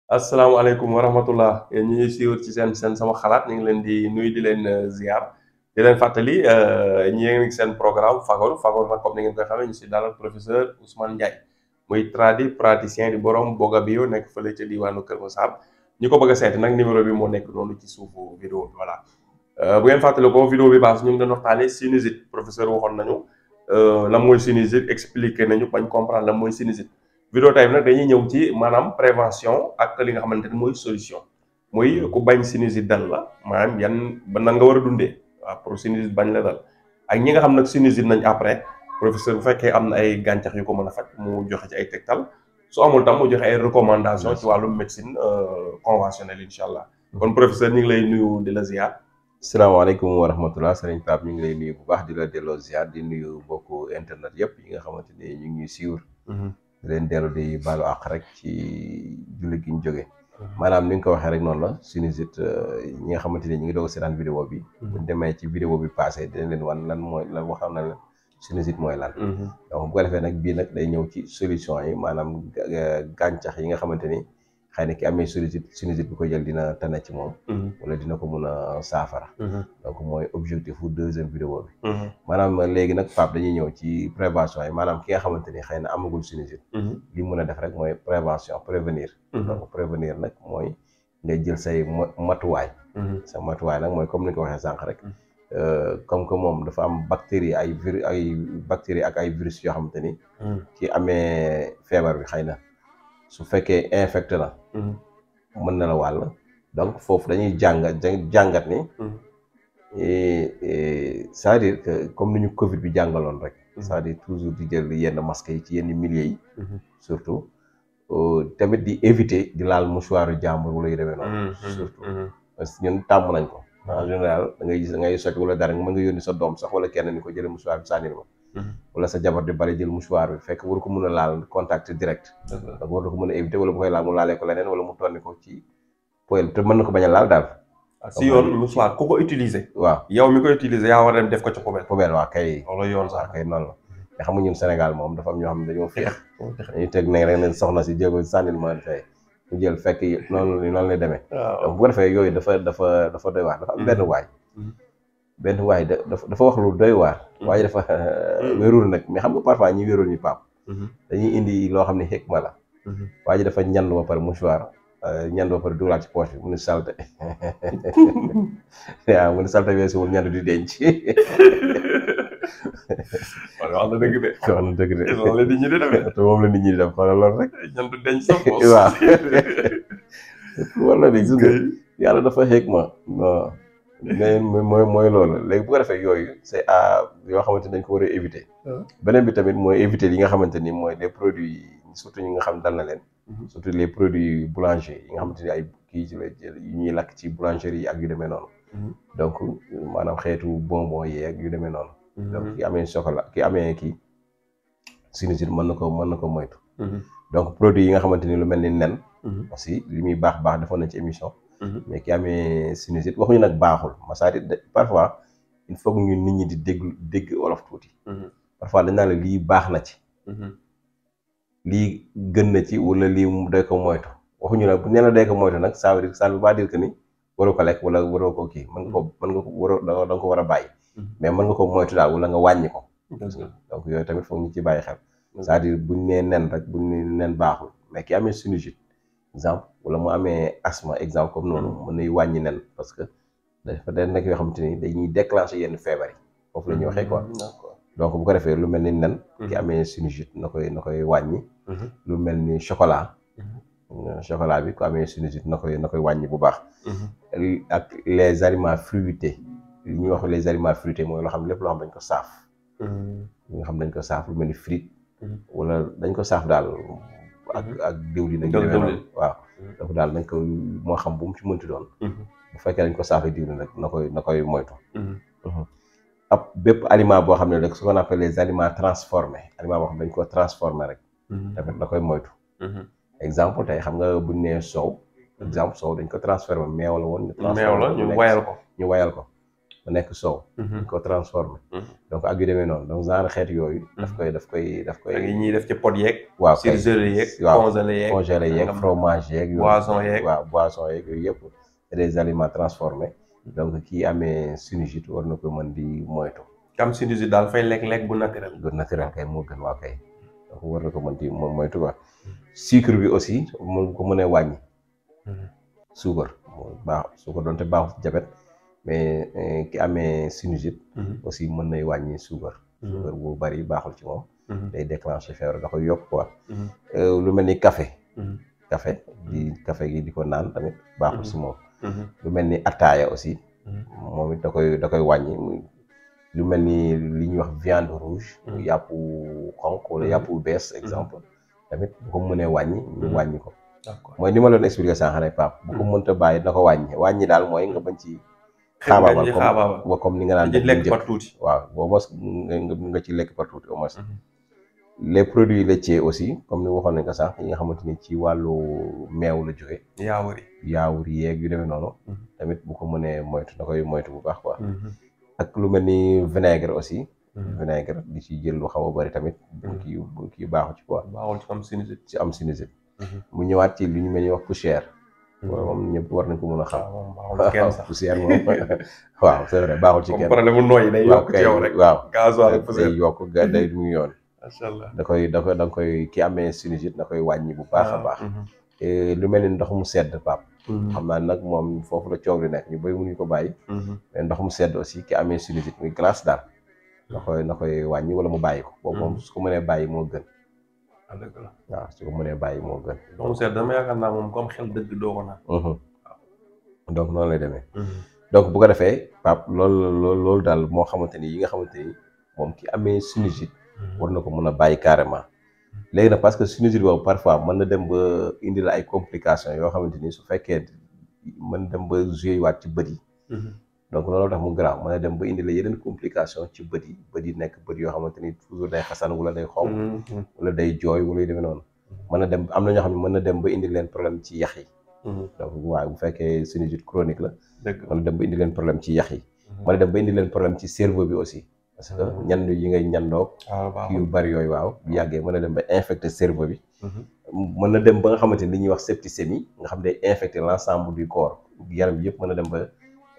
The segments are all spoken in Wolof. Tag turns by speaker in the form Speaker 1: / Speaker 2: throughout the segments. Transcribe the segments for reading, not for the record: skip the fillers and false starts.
Speaker 1: asalaamaaleykum wa rahmatullah yéen ñi ñuy suivre ci seen sama xalaat ñu ngi leen di nuyu di leen ziar di leen fàttali ñi ngi seen programme Fagol nag comme ni ngeen koy xamee ñu si dalal professeur Ousmane Ndiaye muy praticien di borom Boga Bio nekk fële ca diwaanu Kër Massar ñi ko bëgg a seeti nag numéro bi moo nekk noonu ci suufu vidéo bi voilà. Bu ngeen fàttali ko vidéo bi baax ñu ngi doon waxtaanee sinusite professeur waxoon nañu lan mooy sinusite expliqué nañu bañ comprendre lan mooy sinusite. vidéo tey nag dañuy ñëw ci maanaam prévention ak li nga xamante ni mooy solution mooy ku bañ sinusite dal la maanaam yan ba nan nga war a dundee waaw pour sinusite bañ la dal ak ñi nga xam nag sinusite nañ après professeur bu fekkee am na ay gàncax yu ko mën a faj mu joxe ci ay tegtal su amul tam mu joxe ay recommandation ci wàllum médecine conventionnelle incha allah kon professeur ñu ngi lay nuyu di la ziar.
Speaker 2: salaamaaleykum wa rahmatulah sëriñ Pape ñu ngi lay nuyu bu baax di la delloo ziar di nuyu mbokku internet yëpp yi nga xamante ni ñu ngi ñuy suivre. di leen dellu di baalu àq rek ci julli gi ñu jóge maanaam ni nga ko waxee rek noonu la sinusite ñi nga xamante ni ñu ngi doog a seetaan vidéo bi. buñ demee ci vidéo bi passé dinañ leen wan lan mooy lan waxam na leen sinusite mooy lan. donc bu ko defee nag bii nag day ñëw ci solution yi maanaam gàncax yi nga xamante ni xëy na ki amee sinusite bi ko jël dina tane ci moom. wala dina ko mun a saafara. donc mooy objectif bu deuxième vidéo bi. maanaam léegi nag Pape dañuy ñëw ci prévention yi maanaam ki nga xamante ni xëy na amagul sinusite. li mun a def rek mooy prévention prévenir. donc prévenir nag mooy ngay jël say matuwaay. sa matuwaay nag mooy comme ni ko waxee sànq rek. comme que moom dafa am bactérie ay bactérie ak ay virus yoo xamante ni. ki amee feebar bi xëy na su fekkee infecté na. mën na la wàll donc foofu dañuy jàngat ni. c'est-à-dire que comme ni ñu Covid bi jàngaloon rek. c'est-à-dire toujours di jël yenn masques yi ci yenn milieux yi. surtout tamit di éviter di laal mouchoir jàmbur wala yu demee noonu. surtout parce que ñun tàmm nañ ko. en général da ngay gis da ngay sotti wala dara mën nga yónni sa doom sax wala kenn ni ko jëlee mouchoir bi sànnil ma. wala sa jabar di bari jël mouchoir bi fekk waru ko mën a laal contact direct. donc waru ko mën a éviter wala bu koy laal mu laalee ko leneen wala mu tonni ko ci poêle te mën na ko bañ a laal daal.
Speaker 1: si yoon mouchoir ku ko utiliser.
Speaker 2: waaw
Speaker 1: yow mi koy utiliser yaa war a dem def ko ci poubelle.
Speaker 2: poubelle waa kay.
Speaker 1: loolu yoon sax
Speaker 2: kay noonu la. nga xam nga ñun Sénégal moom dafa am ñoo xam ne dañoo féex. dañuy teg ne rek ne soxna si jéego sànnil ma tey mu jël fekk noonu lay demee. donc bu ko defee yooyu dafa doy waar dafa am benn waay dafa wax lu doy waar. waaye dafa wérul nag mais xam nga parfois ñi wérul ñu Pape. dañuy indi loo xam ne xikma la. waaye dafa ñand ba pare mouchoir ñand ba pare dugalaat ci poche bi mu ne salte waaw mu ne salte weesuwul ñand di denc.
Speaker 1: wax na dëgg de.
Speaker 2: wax na dëgg de.
Speaker 1: moom la nit ñi di demee.
Speaker 2: te moom la nit ñi di def xoolal loolu rek.
Speaker 1: ñand denc sa poos.
Speaker 2: waaw. war na de gis nga yàlla dafa xikma non. mais mooy loolu léegi bu ko defee yooyu c'est yoo xamante ni dañ ko war a éviter. beneen bi tamit mooy éviter yi nga xamante ni mooy les produits surtout ñi nga xam dal na leen. surtout les produits boulangers yi nga xamante ni ay kii ci la yu ñuy lakk ci boulangerie yi ak yu demee noonu. donc maanaam xeetu bonbon yi ak yu demee noonu. donc ki amee chocolat ki amee kii sinusite mën na ko moytu. donc produits yi nga xamante ni lu mel ni nen. aussi li muy baax defoon na ci émission. mais ki amee sinusite waxuñu nag baaxul c'est-à-dire parfois il faut que ñun nit ñi di dégg olof tuuti. parfois dañ naa la lii baax na ci. lii gën na ci wala lii doy ko moytu waxuñu la bu nee la doy ko moytu nag ça veut pas dire que ni waroo ko lekk wala waroo ko kii mën nga ko waroo da nga ko war a bàyyi. mais mën nga ko moytu daal wala nga wàññi ko. donc yooyu tamit foog ñu ci bàyyi xel. c'est-à-dire buñ nee nen rek buñ nee nen baaxul mais ki amee sinusite exemple wala mu amee asthme exemple comme noonu mën nay wàññi nen parce que dafa day nekk yoo xamante ni dañuy déclencher yenn feebar yi foofu la ñuy waxee quoi. donc bu ko defee lu mel ni nen. ki amee sinusite na koy wàññi. lu mel ni chocolat. chocolat bi ku amee sinusite na koy wàññi bu baax. ak les aliments fruités li ñuy wax les aliments fruités mooy loo xam lépp loo xam dañ ko saaf. li nga xam dañ ko saaf lu mel ni frite. wala dañ ko saaf daal. ak diwlin ak demee waaw donc daal nañ ko moo xam bu mu ci mënti doon. bu fekkee dañ ko saafee diwlin rek na koy moytu. ab bépp aliment boo xam ne rek ce qu'on appelle les aliments transformés aliment boo xam ne dañ ko transformé rek. tamit na koy moytu. exemple tey xam nga buñ nee soow. exemple soow dañ ko transformé meew la woon.
Speaker 1: meew la ñu wayal ko.
Speaker 2: ñu wayal ko mu nekk soow. dañ ko transformé. donc ak yu demee noonu donc genre xeet yooyu. daf koy.
Speaker 1: ak yi ñuy def ci pot yeeg.
Speaker 2: waaw kay
Speaker 1: surgelé yeeg.
Speaker 2: waaw
Speaker 1: congelé yeeg
Speaker 2: fromage yeeg.
Speaker 1: boisson yeeg
Speaker 2: waaw boisson yeeg yooyu yëpp c'est des aliments transformés. donc kii amee sinusite war na ko mën di moytu.
Speaker 1: ki am sinusite daal fay lekk bu naturel.
Speaker 2: bu naturel kay moo gën waa kay. donc war na ko mën di moytu quoi. sucre bi aussi mu ko mënee wàññi. suukar suukar doonte baaxul ci diabète mais ki amee sinusite. aussi mën nay wàññi suukar. suukar bu bari baaxul ci moom. day déclencher feebar da koy yokk quoi. lu mel ni café. café gi di ko naan tamit baaxul si moom. lu mel ni attaaya aussi. moom it da koy wàññi muy lu mel ni li ñuy wax viande rouge. yàpp xonq wala yàpp bees exemple. tamit bu ko mënee wàññi ñu wàññi ko. mooy ni ma leen expliqué sànq rek Pape. bu ko mënta bàyyi na ko wàññi daal mooy nga bañ ci. xaabaabal comme ni nga naan
Speaker 1: lekk par tuuti.
Speaker 2: waaw boo mos nga ci lekk par tuuti au moins. les produits laitiers aussi comme ni waxoon nañ ko sànq yi nga xamante ni ci wàllu meew la jóge yaawur yeeg yu demee noonu. tamit bu ko mënee moytu da koy moytu bu baax quoi. ak lu mel ni vinaigre aussi. vinaigre di ci jël lu xaw a bari tamit. kii baaxu ci quoi.
Speaker 1: baaxul ci am sinusite.
Speaker 2: ci am sinusite. mu ñëwaat ci li ñu mel ni wax poussière. moom ñëpp war nañ ko mën a xam.
Speaker 1: waaw
Speaker 2: poussière moom waaw c'est vrai baaxul ci kenn.
Speaker 1: problème mu nooyi day yokk ci yow rek.
Speaker 2: waaw
Speaker 1: gasoil poussière
Speaker 2: day yokk day mu yoon.
Speaker 1: macha allah
Speaker 2: da koy ki amee sinusite da koy wàññi bu baax a baax. lu mel ni ndox mu sedd Pape. xam naa nag moom foofu la coow li nekk ñu bëri mënuñu ko bàyyi. mais ndox mu sedd aussi ki amee sinusite muy glace daal. na koy wàññi wala mu bàyyi ko. boobu moom su ko mënee bàyyi moo gën.
Speaker 1: dëgg la
Speaker 2: waaw su ko mënee bàyyi moo gën.
Speaker 1: ndox mu sedd dama yaakaar naa moom comme xel dëgg doo ko naan.
Speaker 2: donc noonu lay demee. donc bu ko defee Pape loolu daal moo xamante ni yi nga xamante ni moom ki amee sinusite. war na ko mën a bàyyi carrément. léegi nag parce que sinusite boobu parfois mën na dem ba indi la ay complications yoo xamante ni su fekkee mën dem ba joué waat ci bët yi. donc loolu tax mu garaaw mën na dem ba indi la yeneen complication ci bët yi nekk bët yoo xamante ni toujours day xasan wala day xonq. wala day jooy wala yu demee noonu. mën na dem am na ñoo xam ne mën na dem ba indi leen problème ci yax yi. donc waaye bu fekkee sinusite chronique la. mën na dem ba indi leen problème ci yax yi. mën na dem ba indi leen problème ci cerveau bi aussi. parce que ñandu yi ngay ñandoog. yu bari yooyu waaw bu yàggee mën na dem ba infecter cerveau bi. mën na dem ba nga xamante ni li ñuy wax septicémie nga xam day infecter l'ensemble du corps yaram bi yëpp mën na dem ba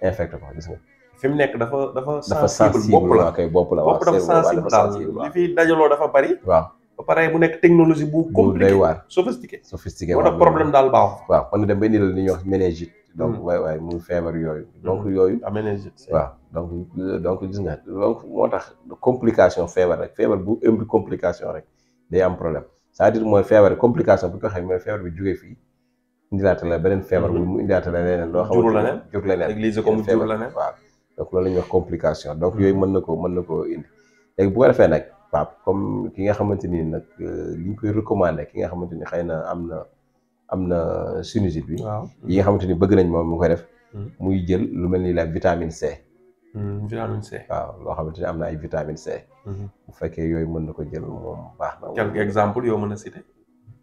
Speaker 2: infecter ko gis nga.
Speaker 1: fi mu nekk dafa
Speaker 2: sensible waaw kay bopp la waaw
Speaker 1: dafa sensible daal li fi dajaloo dafa bari.
Speaker 2: waaw
Speaker 1: ba pare bu nekk technologie bu compliqué
Speaker 2: day waar
Speaker 1: sophistiqué moo tax problème daal baaxul.
Speaker 2: waaw mën na dem ba indi la li ñuy wax méningite. donc waay muy feebar yooyu. donc yooyu.
Speaker 1: méningite
Speaker 2: waaw donc gis nga donc moo tax complication feebar rek feebar bu ëmb complication rek day am problème c'est-à-dire mooy feebar complication bu ko waxee mooy feebar bi jógee fii indilaata la beneen feebar bu mu indilaata la leneen loo xam jur leneen
Speaker 1: église ko mu jur leneen
Speaker 2: waaw donc loolu la ñuy wax complication donc yooyu mën na ko indi léegi bu ko defee nag Pape comme ki nga xamante ni nag li ñu koy recommandé ki nga xamante ni xëy na am na sinusite bi yi nga xamante ni bëgg nañ moom mu koy def muy jël lu mel ni la vitamine C.
Speaker 1: vitamine C.
Speaker 2: waaw loo xamante ni am na ay vitamine C. bu fekkee yooyu mën na ko jël moom baax na.
Speaker 1: quelques exemples yoo mën a citer.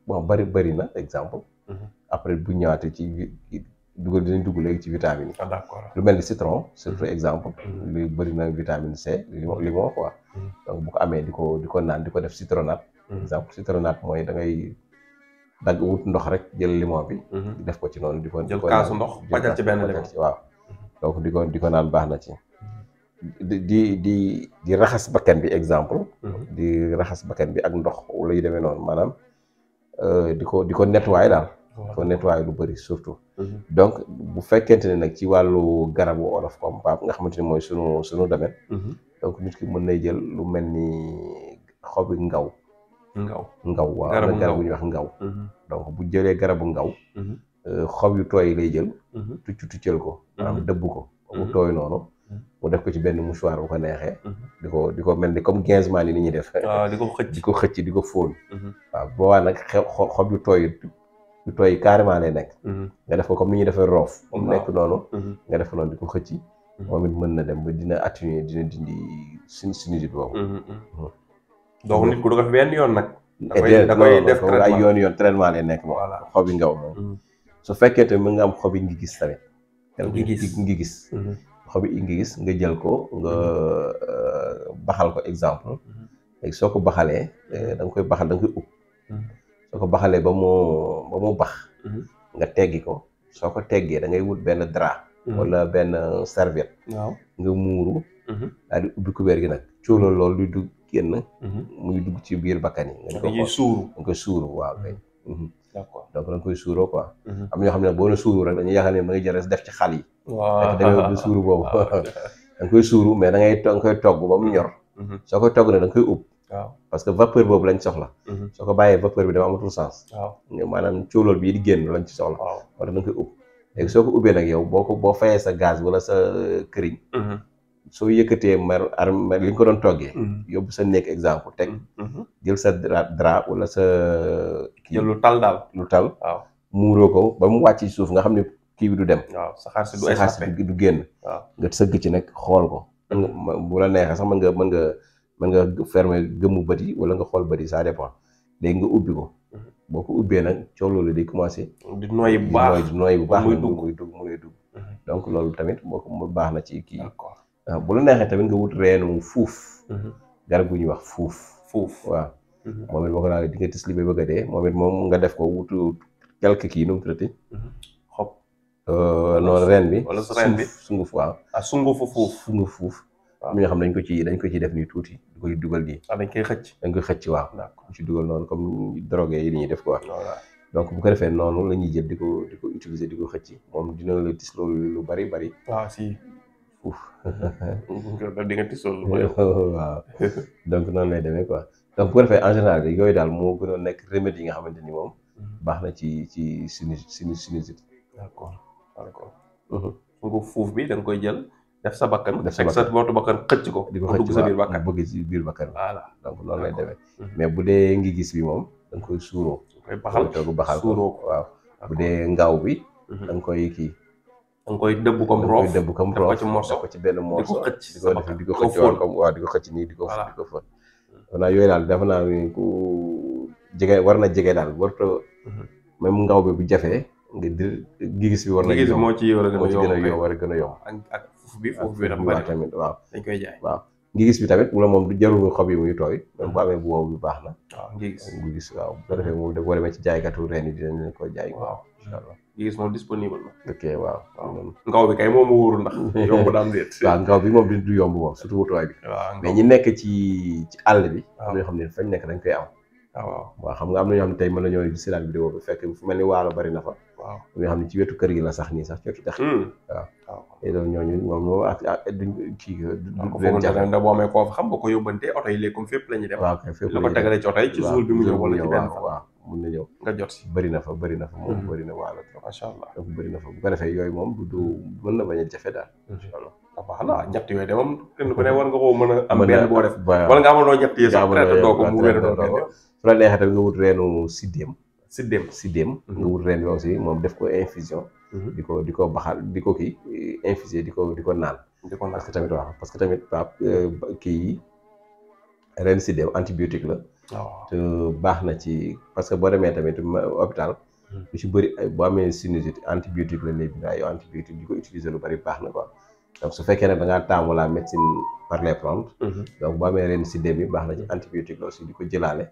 Speaker 2: bon bëri na exemple. après bu ñëwaatee ci dinañ dugg léegi ci vitamine yi.
Speaker 1: d'accord
Speaker 2: lu mel ni citron surtout exemple. lu bëri na vitamine C limon quoi. donc bu ko amee di ko naan di ko def citronnade. exemple citronnade mooy da ngay dagg wut ndox rek jël limon bi. def ko ci noonu di ko.
Speaker 1: jël kaasu ndox pajal ci benn limon
Speaker 2: waaw. donc di ko naan baax na ci. di raxas bakkan bi exemple. di raxas bakkan bi ak ndox wala yu demee noonu maanaam di ko nettoyer daal. di ko nettoyer lu bëri surtout. donc bu fekkente ne nag ci wàllu garabu olof comme Pape nga xamante ni mooy sunu domaine. donc nit ki mën nay jël lu mel ni xobi ngaw. ngaw waaw am na garab bu ñuy wax ngaw. donc bu jëlee garabu ngaw. xob yu tooy lay jël. tuccal ko. maanaam dëbb ko. bu tooy noonu. mu def ko ci benn mouchoir bu ko neexee. di ko mel ni comme gainsement ni ñuy def.
Speaker 1: waaw di ko xëcc
Speaker 2: di ko fóon. waaw boobaa nag xob yu tooy carrément lay nekk. nga def ko comme ni ñuy defee roof. mu nekk noonu. nga def ko noonu di ko xëcc. moom it mën na dem ba dina atténuer dina dindi sinusite boobu.
Speaker 1: donc nit ku du ko fi benn yoon nag.
Speaker 2: da koy def ay yoon traitement lay nekk moom. xobi ngaw moom. su fekkee tamit mën nga am xobi ngi gis tamit. ngi gis xobi ingis nga jël ko nga baxal ko exemple léegi soo ko baxalee da nga koy baxal da nga koy ub soo ko baxalee ba mu bax nga teggi ko soo ko teggee da ngay wut benn drap wala benn serviette
Speaker 1: waaw
Speaker 2: nga muuru daal di ubbi kubéer gi nag cóolóol loolu di dugg génn muy dugg ci biir bakkan yi nga koy suuru waaw kay
Speaker 1: d'accord
Speaker 2: donc da nga koy suuroo quoi am ñoo xam ne boo ne suuru rek dañuy yaakaar ne ma nga jël def ci xal yi fekk da ngay suuru boobu da nga koy suuru mais da ngay koy togg ba mu ñor soo koy togg ne da nga koy ub
Speaker 1: waaw
Speaker 2: parce que vapeur boobu lañ soxla soo ko bàyyee vapeur bi dafa amatul sens
Speaker 1: waaw
Speaker 2: maanaam cóolóol bii di génn lañ ci soxla moo tax da nga koy ub léegi soo ko ubbee nag yow boo fayee sa gaz wala sa këriñ soo yëkkatee li nga ko doon toggee yóbbu sa néeg exemple teg jël sa drap wala sa kii
Speaker 1: lu tal daal
Speaker 2: lu tal
Speaker 1: waaw
Speaker 2: muuroo ko ba mu wàcc suuf nga xam ne kii bi du dem
Speaker 1: waaw saxaar si
Speaker 2: du génn
Speaker 1: waaw
Speaker 2: nga sëgg ci nag xool ko bu la neexee sax mën nga fermer gëmmu bët yi wala nga xool bët yi ça dépend léegi nga ubbi ko boo ko ubbee nag coow loolu day commencé
Speaker 1: di noyyi bu baax
Speaker 2: muy dugg donc loolu tamit boo ko baax na ci kii
Speaker 1: d'accord
Speaker 2: waaw bu la neexee tamit nga wut reenu fuuf garab gu ñuy wax fuuf waaw moom it boo ko laalee di nga tis li ba bëgg a dee moom it moom nga def ko wutu quelque kii nu mu tuddati
Speaker 1: xob
Speaker 2: noonu reen bi
Speaker 1: wala reen bi
Speaker 2: sunguf waaw
Speaker 1: sungufu fuuf
Speaker 2: am ñoo xam dañ ko ci def nii tuuti di ko dugal nii
Speaker 1: dañ koy xëcc
Speaker 2: waaw
Speaker 1: d'accord
Speaker 2: ci dugal noonu comme drogue yi ñuy def quoi donc bu ko defee noonu la ñuy jël di ko utiliser di ko xëcc moom dina la tis loolu lu bari
Speaker 1: waaw si
Speaker 2: fuuf
Speaker 1: di nga tis loolu lu bari
Speaker 2: waaw donc noonu lay demee quoi donc bu ko defee en général yooyu daal moo gën a nekk remède yi nga xamante ni moom baax na ci sinusite
Speaker 1: d'accord sunguf fuuf bi da nga koy jël def sa bakkan fekk sa mootu bakkan xëcc ko
Speaker 2: di ko
Speaker 1: dugg sa biir bakkan
Speaker 2: bëgg ci biir bakkan
Speaker 1: voilà
Speaker 2: donc noonu lay demee mais bu dee ngi gis bi moom da nga koy suuroo
Speaker 1: koy baxal
Speaker 2: suuroo ko waaw bu dee ngaw bi da nga koy kii
Speaker 1: da nga koy dëbb comme roof
Speaker 2: def ko ci benn morceau di ko xëcc waaw di ko xëcc nii di ko fóot xanaa yooyu daal dafa naa ni ku jege war na jege daal warta même ngaw bi bu jafee nga gis bi war na
Speaker 1: moo ci war a
Speaker 2: gën a yomb
Speaker 1: ak foofu bi dafa bari
Speaker 2: tamit waaw
Speaker 1: dañ koy jaay
Speaker 2: waaw ngi gis bi tamit wala moom du jarul xob yi muy tooy même bu amee bu wow bi baax na
Speaker 1: waaw ngi
Speaker 2: gis waaw bu ko defee moom boo demee ci jaaykatu reen yi dinañ leen ko jaay
Speaker 1: waaw
Speaker 2: incha allah
Speaker 1: ngi gis moom disponible na
Speaker 2: ok waaw
Speaker 1: ngaw bi kay moom mu wóorul ndax yomb daam déet
Speaker 2: waaw ngaw bi moom du yomb moom surtout wutuwaay bi mais ñi nekk ci àll bi am na ñoo xam ne fañ nekk dañ koy am waaw xam nga am na ñoo xam ne tey mën na ñoo di seetaan vidéo bi fekk fu mel ni waalo bari na fa
Speaker 1: waaw
Speaker 2: ñoo xam ne ci wetu kër gi la sax nii sax ci wetu dex waaw et donc ñooñu moom ak duñ kii
Speaker 1: ko foog da boo amee koo fa xam ba ko yóbbante oto yi léegi comme fépp la ñuy def
Speaker 2: waaw kay fépp
Speaker 1: la ko tegalee ci oto yi ci jour bi mu ñëw wala ci benn
Speaker 2: waaw mun na ñëw
Speaker 1: nga jot si
Speaker 2: bëri na fa moom bëri na waalo
Speaker 1: macha allah
Speaker 2: donc bëri na fa bu ko defee yooyu moom du mën na bañ a jafe daal incha allah
Speaker 1: baax na ñett yooyu de moom kenn ku ne war nga koo mën a am benn boo def wala nga amaloo ñett yi sax traité doo ko mu wér doon
Speaker 2: su la neexee tamit nga wut reenu siddéem nga wut reen bi aussi moom def ko infusion di ko baxal di ko kii infusé di ko naan parce que tamit waaw parce que tamit kii yi ren siddéem antibiotique la te baax na ci parce que boo demee tamit hôpital lu ci bëri boo amee sinusite antibiotique la lay bind yow antibiotique di ko utiliser lu bëri baax na quoi donc su fekkee ne da ngaa taamu la médecine par les plantes donc boo amee ren siddéem bi baax na ci antibiotique la aussi di ko jëlaale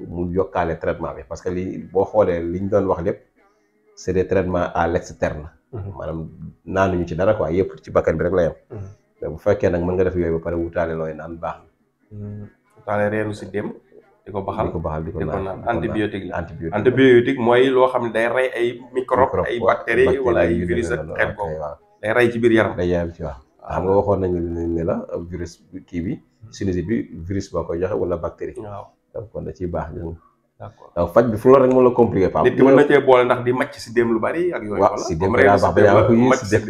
Speaker 2: mu yokkaale traitement bi parce que lii boo xoolee li ñu doon wax lépp c'est des traitements à l'externe maanaam naanuñu ci dara quoi yëpp ci bakkan bi rek la yem mais bu fekkee nag mën nga def yooyu ba pare wutaale looy naan baax na
Speaker 1: wutaale reenu siddéem di ko baxal
Speaker 2: di ko naan
Speaker 1: antibiotique la antibiotique mooy loo xam ne day rey ay microbe ay bactéries wala ay virus ak xeet ko day rey ci biir yaram
Speaker 2: day yaram ci wax xam nga waxoon nañu ne la virus kii bi sinusite bi virus boo koy joxe wala bactérie donc kon da ciy baax d'accord donc faj bi fu loolu rek moo la compliqué Pape
Speaker 1: nit ki mën na cee boole ndax di màcc si déem lu bari ak yooyu
Speaker 2: waaw si déem daa baax ba yaa ko yi si déem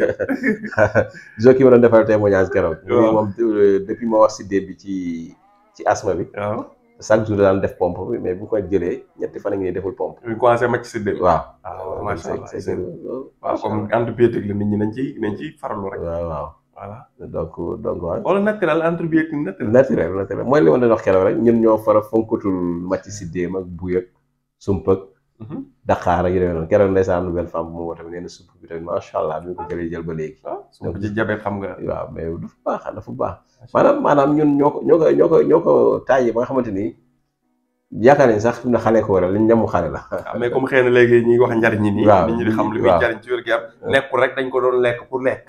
Speaker 2: gisoo ki ma doon defal témoignage keroog moom depuis ma wax si déem bi ci asthme bi chaque jour daan def pompe bi mais bu ko jëlee ñetti fan a ngi ne deful pompe
Speaker 1: ñu commencé màcc si déem
Speaker 2: waaw
Speaker 1: macha allah waaw comme antibiotique la nit ñi nañ ci farlu rek
Speaker 2: waaw
Speaker 1: voilà
Speaker 2: donc waaw.
Speaker 1: wala naturel antibiotique
Speaker 2: naturel mooy li ma doon wax keroog rek ñun ñoo fara fonkatul màcc si déem ak buy ak sump ak Dakar ak yu demee noonu keroog ndeysaan nouvelle femme bu ma woo tamit nee na supp bi tamit macha allah bi ko jëlee jël ba léegi.
Speaker 1: su ci jabet xam nga.
Speaker 2: waaw mais dafa baax maanaam ñun ñoo ko taayee ba nga xamante ni yaakaar nañ sax na xale ko waral liñ ñamu xale la.
Speaker 1: waaw mais comme xëy na léegi ñuy wax njariñ ñi nii. nit ñi di xam li muy njariñ ci wér gi am. nekkul rek dañ ko doon lekk pour lekk.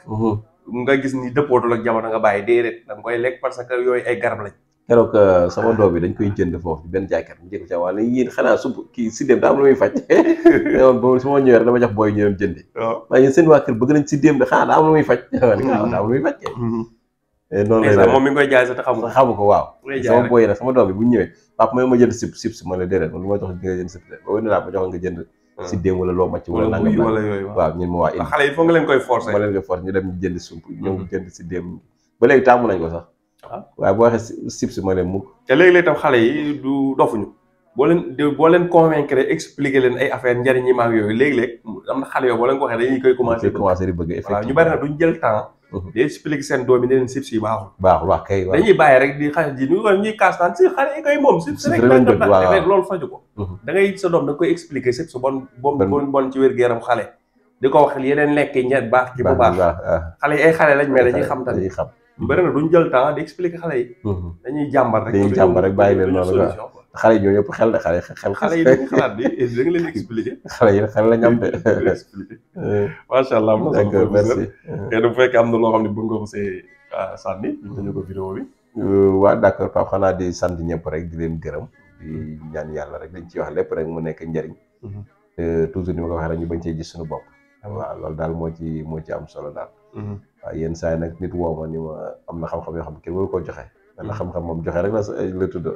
Speaker 1: nga gis ni dëppootul ak jamono nga bàyyi déedéet da nga koy lekk parce que yooyu ay garab lañ.
Speaker 2: keroog sama doom bi dañ koy jënd foofu benn jaaykat mu jékku ca wàll yéen xanaa supp kii siddéem daa am lu muy faj boobu su ma ñëwee rek dama jox booy ñu dem jëndi. waaye yéen seen waa kër bëgg nañ siddéem de xanaa daa am lu muy faj. daa am lu muy faj kay. noonu lay
Speaker 1: moom mi ngi koy jaay sax te
Speaker 2: xamu ko waaw. sama booy nag sama doom bi bu ñu ñëwee papa ma jënd sip ma la déedéet man lu ma jox nga jënd sip boobu ne laa ma jox nga jënd siddéem wala loo macc wala nangam
Speaker 1: wala yooyu
Speaker 2: waaw ñun ma waa indi
Speaker 1: xale yi foog nga leen koy forcer
Speaker 2: ma leen koy forcer ñu dem jënd sump ñoom jënd siddéem ba léegi tàmm nañ ko sax waaye boo waxee sips ma leen mukk
Speaker 1: te léegi-léegi tam xale yi du dofuñu boo leen convaincre expliquer leen ay affaire njariñ yi maag yooyu léegi-léeg am na xale yoo boo leen ko waxee dañuy koy commencé
Speaker 2: di bëgg
Speaker 1: effectivement ñu bari na duñ jël temps di expliquer seen doom yi ne leen sips yi baaxul
Speaker 2: wax kay
Speaker 1: dañuy bàyyi rek di xale ji ñuy kaas naan si xale yi koy moom sips rek loolu faju ko da ngay sa doom da nga koy expliquer sips bon ci wér-gu-yaram xale di ko wax yeneen lekk yi ñet baax ci bu baax xale yi ay xale lañ mais dañuy xam tamit bëri na duñ jël temps di expliquer xale yi dañuy jàmbar
Speaker 2: rek bàyyi leen noonu xale yi ñoo ñëpp xel de
Speaker 1: xale yi dañuy xalaat bi da nga leen expliquer
Speaker 2: xale yi xel lañ am de
Speaker 1: macha allah
Speaker 2: d'accord merci
Speaker 1: te bu fekkee am na loo xam ne bëgg nga ko see sànni ñu ko vidéo bi
Speaker 2: waaw d'accord Pape xanaa di sant ñëpp rek di leen gërëm di ñaan yàlla rek dañ ciy wax lépp rek mu nekk njëriñ toujours ni ma ko waxee rek ñu bañ cee gis suñu bopp waaw loolu daal moo ci am solo daal waaw yenn saa yi nag nit woo ma ni ma am na xam-xam yoo xam ne kenn waru koo joxe ndax xam-xam moom joxe rek la tudd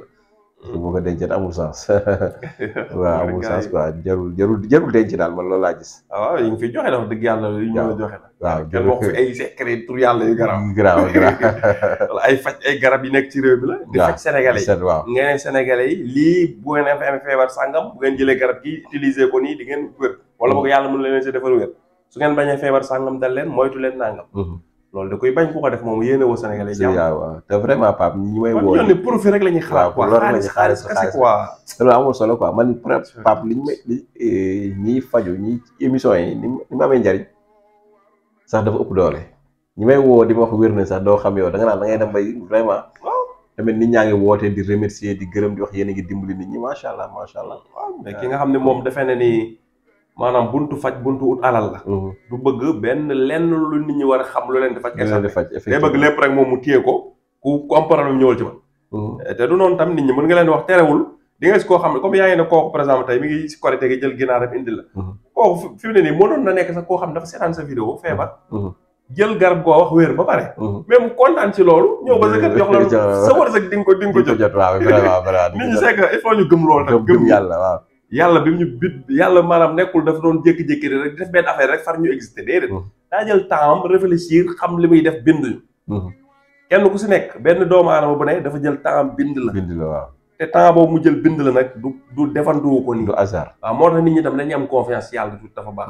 Speaker 2: boo ko dencee amul sens waaw amul sens quoi jarul denc daal man loolu laa gis
Speaker 1: waaw yi nga fi joxe dafa dëgg yàlla yu ñu la joxe la
Speaker 2: waaw
Speaker 1: kenn wax fi ay secret tur yàlla yu garaaw wala ay faj ay garab yi nekk ci réew bi la di faj sénégalais yi
Speaker 2: waaw
Speaker 1: ngeen sénégalais yi lii bu ngeen am feebar sàngam bu ngeen jëlee garab gi utiliser ko nii di ngeen wér wala boog yàlla mën leen si defar wér su ngeen bañee feebar sàngam dal leen moytu leen nangam loolu da koy bañ ku ko def moom yéene woo sénégalais jàmm
Speaker 2: waaw te vraiment Pape ñi may woo
Speaker 1: ñoom ne profit rek la ñuy xalaat quoi xaalis quoi
Speaker 2: loolu amul solo quoi man Pape ñiy faju ñi émission yi ni ma amee njariñ sax dafa ëpp doole ñi may woo di ma wax wér na sax doo xam yow da nga naan da ngay dem bay vraiment tamit nit ñaa ngi wootee di remercier di gërëm di wax yéen a ngi dimbali nit ñi macha allah
Speaker 1: waaw mais ki nga xam ne moom defee na ni maanaam buntu faj buntu ut alal la du bëgg benn lenn lu nit ñi war a xam lu leen di faj day bëgg lépp rek moom mu téye ko ku am problème ñëwal ci man te du noonu tam nit ñi mën nga leen di wax terewul di nga si koo xam ne comme yaa ngi ne kooku par exemple tey mi ngi si korité gi jël ginaaram indi la kooku fi mu ne nii mënoon na nekk sax koo xam ne dafa seetaan sa vidéo feebar jël garab goo wax wér ba pare mais mu kontaan ci loolu ñëw ba sa kër jox la sa wërsëg di nga ko jot
Speaker 2: waaw vraiment
Speaker 1: nit ñi c'est que il faut ñu gëm loolu nag
Speaker 2: gëm yàlla waaw
Speaker 1: yàlla bi ñu bit yàlla maanaam nekkul dafa doon jékki-jékki rek def benn affaire rek far ñu exister déedéet daa jël temps réfléchir xam li muy def bind kenn ku si nekk benn doomu aadama bu ne dafa jël temps bind la
Speaker 2: waaw
Speaker 1: te temps boobu mu jël bind la nag du defantuwu ko nii
Speaker 2: du hasard
Speaker 1: waaw moo tax nit ñi tam dañuy am confiance yàlla tout dafa baax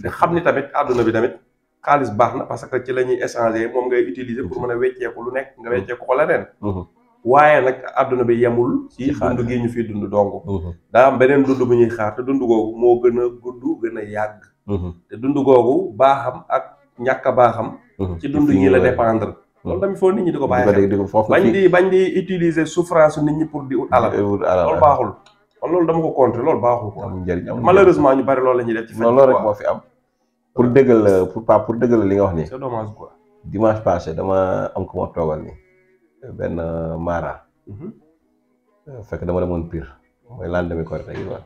Speaker 1: te xam ni tamit àdduna bi tamit xaalis baax na parce que ci la ñuy échanger moom ngay utiliser pour mën a wecceeku lu nekk nga wecceeku ko leneen waaye nag àdduna bi yemul ci dund gi ñu fiy dund dong daa am beneen dund bu ñuy xaar te dund googu moo gën a gudd gën a yàgg te dund googu baaxam ak ñàkk a baaxam ci dund gi la dépendre loolu tamit foo nit ñi di ko bàyyi xel bañ di utiliser souffrance nit ñi pour di ut alal loolu baaxul kon loolu dama ko contrer loolu baaxul quoi malheureusement ñu bari loolu la ñuy def ci faj
Speaker 2: loolu rek moo fi am pour dëggal li nga wax nii
Speaker 1: c'est dommage quoi
Speaker 2: dimanche passé dama am ko ma toogal nii benn Mara. fekk dama demoon Pire mooy lendemain Korité gi quoi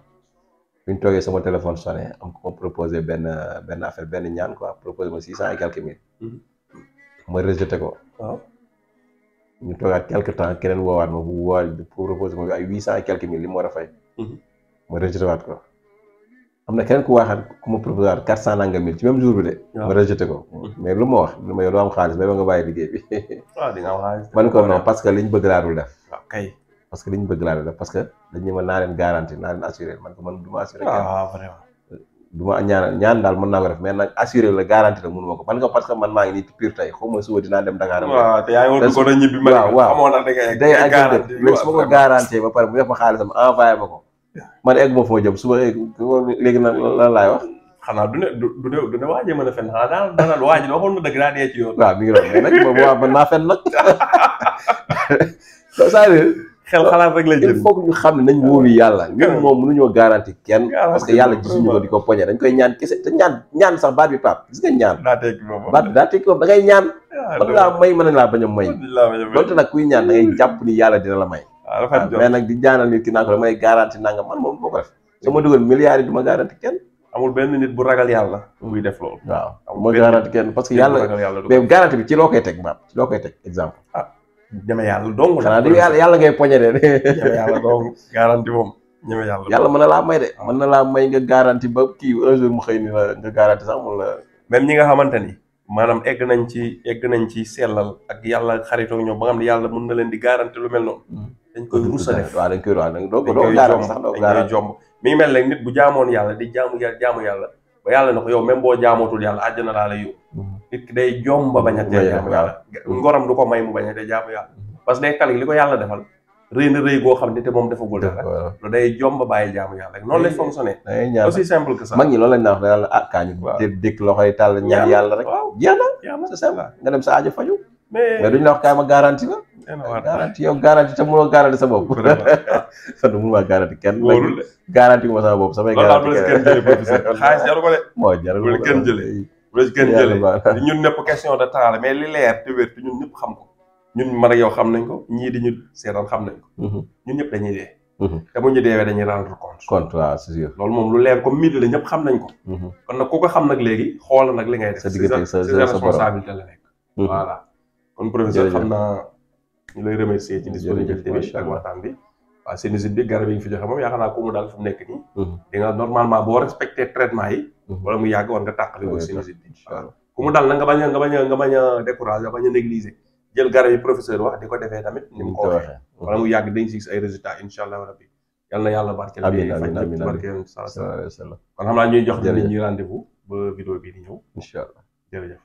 Speaker 2: bi ñu toogee sama téléphone sonné am ko ma proposé benn affaire benn ñaan quoi proposé ma 600 et quelques mille. ma rejeté ko.
Speaker 1: waaw
Speaker 2: ñu toogaat quelque temps keneen woowaat ma pour proposé ma ay 800 et quelques mille li mu war a fay. ma rejeté waat ko. am na keneen ku waxaat ku ma proposé waat 400 nangam mille ci même jour bi de. ma rejeté ko. mais lu ma wax lu ma yow doo am xaalis ba nga bàyyi liggéey bi.
Speaker 1: waaw di nga am xaalis.
Speaker 2: man ko non parce que liñ bëgg laa dul def.
Speaker 1: waaw kay.
Speaker 2: parce que liñ bëgg laa dul def parce que dañu ma naa leen garanti naa leen assuré man ko man du ma assuré.
Speaker 1: waaw vraiment.
Speaker 2: du ma ñaan daal mën naa ko def mais nag assuré la garanti la mënu ma ko man ko parce que man maa ngi nii ci Pire tey xaw ma suba dinaa dem Dakar.
Speaker 1: waaw te yaa ngi woon ko doon ñibbi.
Speaker 2: waaw
Speaker 1: xamoon na da ngay
Speaker 2: garanti léegi su ma ko garanti ba pare mu def ma xaalisam envoyé ma ko. man egg ma foo jëm suba léegi nag lan laay wax.
Speaker 1: xanaa du ne waajee mën a fen xanaa daal waa ji waxoon na dëgg daa dee ci yoon.
Speaker 2: waaw mi ngi doon mais nag boobu waa man naa fen nag c'est-à-dire
Speaker 1: xel xalaat rek la jël.
Speaker 2: il faut que ñu xam ne nañ wóolu yàlla ñun moom mënuñoo garanti kenn parce que yàlla gisuñu ko di ko poñe dañ koy ñaan kese te ñaan sax baat bi Pape gis nga ñaan
Speaker 1: daa tekki boobu
Speaker 2: baat bi daa tekki boobu da ngay ñaan mën laa may mën nañ laa bañ a may donte nag kuy ñaan da ngay jàpp ni yàlla dina la may mais nag di ñaanal nit ki naa ko damay garanti nanga man moom boo ko def sama dugal milliards yi du ma garanti kenn
Speaker 1: amul benn nit bu ragal yàlla muy def loolu
Speaker 2: waaw ma garanti kenn parce que yàlla mais garanti bi ci loo koy teg Pape ci loo koy teg exemple
Speaker 1: ñeme yàlla dong
Speaker 2: xanaa di yàlla ngay poñe de
Speaker 1: ñeme yàlla dong garanti moom ñeme
Speaker 2: yàlla mën na laa may de mën na laa may nga garanti ba kii un jour mu xëy ni la nga garanti sax mun la
Speaker 1: même ñi nga xamante ni maanaam egg nañ ci sellal ak yàlla xaritoo ñoom ba nga xam ne yàlla mën na leen di garanti lu mel noonu dañ koy rusa def
Speaker 2: waaw dañ koy doo garanti sax doo garanti
Speaker 1: jomb mi ngi mel ne nit bu jaamoon yàlla di jaamu yàlla ba yàlla na ko yow même boo jaamootul yàlla àjjana laa lay yóbbu nit ki day jom ba bañ a tee jaamu yàlla ngoram du ko may mu bañ a tee jaamu yàlla parce que day kal li ko yàlla defal rëy na rëy goo xam ne te moom defagul dara lu day jom ba bàyyi jaamu yàlla rek noonu lay fonctionné aussi simple que ça
Speaker 2: mag ñi loolu lañ na wax daal ah kaa ñu dékk loxoy tàll ñaan yàlla rek jeex na c'est simple nga dem sa aajo faju mais duñ la wax kaay ma garanti la garanti yow garanti te mënoo garanti sa bopp fan mënu maa garanti kenn garanti gu ma sama bopp samay garanti
Speaker 1: xaalis jaru ko de
Speaker 2: moo jaru
Speaker 1: bu kenn jëlee bu kenn jëlee ñun ñëpp question de temps la mais li leer te wér te ñun ñëpp xam ko ñun man ak yow xam nañ ko ñii di ñu seetaan xam nañ ko ñun ñëpp dañuy dee te bu ñu deewee dañuy rendre compte
Speaker 2: waaw c'est sûr
Speaker 1: loolu moom lu leer comme midi la ñëpp xam nañ ko kon nag ku ko xam nag léegi xool nag li ngay def sa responsabilité la nekk voilà kon professeur xam naa ñu lay remercier ci disponibilité bi ak waxtaan bi waaw sinusite bi garab yi ñu fi joxe moom yaakaar naa ko mu daal fu mu nekk nii di nga normalement boo respecté traitement yi wala mu yàgg war nga tàqali ko sinusite bi waaw ku mu dal nag nga bañ a découragé nga bañ a négliger jël garab yi professeur wax di ko defee tamit ni mu ko waxee wala mu yàgg dañ si ay résultats incha allah rabbi yal na yàlla barkeel amiin barke sallallahu alayhi wa sallam kon xam naa ñuy jox nit ñi rendez-vous ba vidéo bii di ñëw
Speaker 2: incha allah
Speaker 1: jërëjëf